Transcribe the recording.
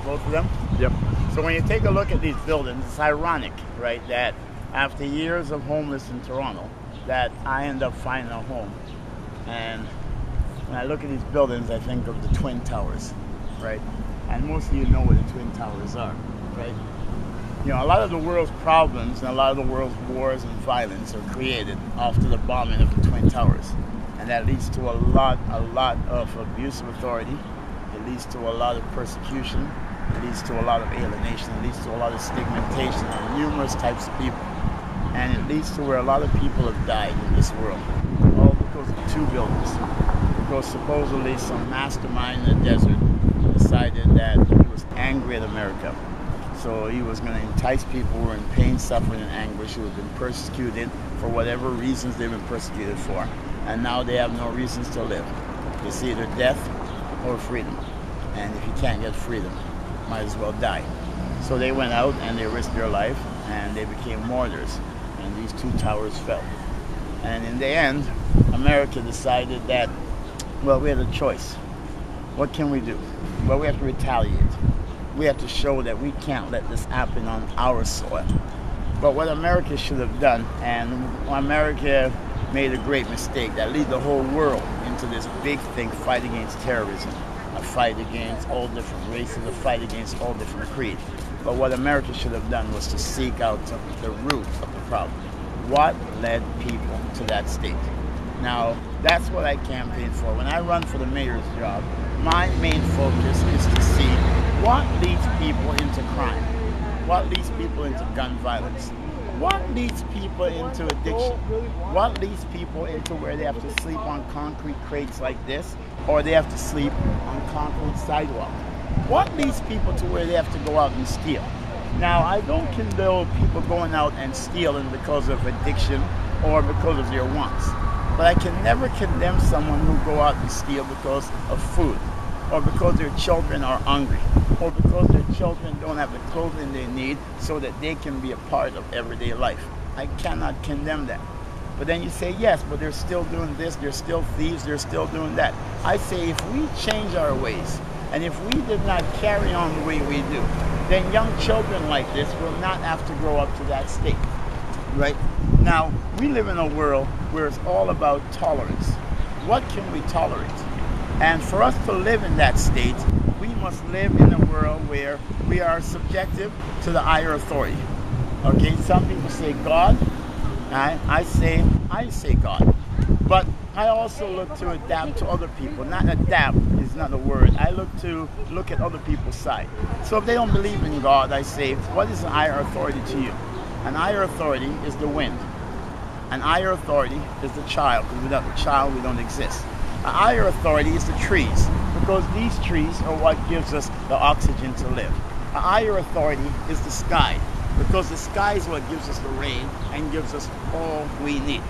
both of them? Yep. So when you take a look at these buildings, it's ironic, right, that after years of homeless in Toronto, that I end up finding a home. And when I look at these buildings, I think of the Twin Towers, right? And most of you know what the Twin Towers are, right? You know, a lot of the world's problems and a lot of the world's wars and violence are created after the bombing of the Twin Towers. And that leads to a lot of abuse of authority. It leads to a lot of persecution. It leads to a lot of alienation. It leads to a lot of stigmatization on numerous types of people. And it leads to where a lot of people have died in this world. All because of two buildings. Because supposedly some mastermind in the desert decided that he was angry at America. So he was going to entice people who were in pain, suffering, and anguish, who have been persecuted for whatever reasons they've been persecuted for. And now they have no reasons to live. It's either death or freedom. And if you can't get freedom, might as well die. So they went out and they risked their life and they became martyrs. And these two towers fell. And in the end, America decided that, well, we had a choice. What can we do? Well, we have to retaliate. We have to show that we can't let this happen on our soil. But what America should have done, and America made a great mistake that led the whole world into this big thing, fight against terrorism, a fight against all different races, a fight against all different creeds. But what America should have done was to seek out the root of the problem. What led people to that state? Now, that's what I campaign for. When I run for the mayor's job, my main focus is to see what leads people into crime, what leads people into gun violence, what leads people into addiction, what leads people into where they have to sleep on concrete crates like this, or they have to sleep on concrete sidewalk. What leads people to where they have to go out and steal? Now, I don't condone people going out and stealing because of addiction or because of their wants. But I can never condemn someone who go out and steal because of food, or because their children are hungry, or because their children don't have the clothing they need so that they can be a part of everyday life. I cannot condemn that. But then you say, yes, but they're still doing this, they're still thieves, they're still doing that. I say, if we change our ways, and if we did not carry on the way we do, then young children like this will not have to grow up to that state, right? Now, we live in a world where it's all about tolerance. What can we tolerate? And for us to live in that state, we must live in a world where we are subjective to the higher authority. Okay, some people say God, I say God. But I also look to adapt to other people. Not adapt is not a word. I look at other people's side. So if they don't believe in God, I say, what is an higher authority to you? An higher authority is the wind. An higher authority is the child, because without the child, we don't exist. A higher authority is the trees, because these trees are what gives us the oxygen to live. A higher authority is the sky, because the sky is what gives us the rain and gives us all we need.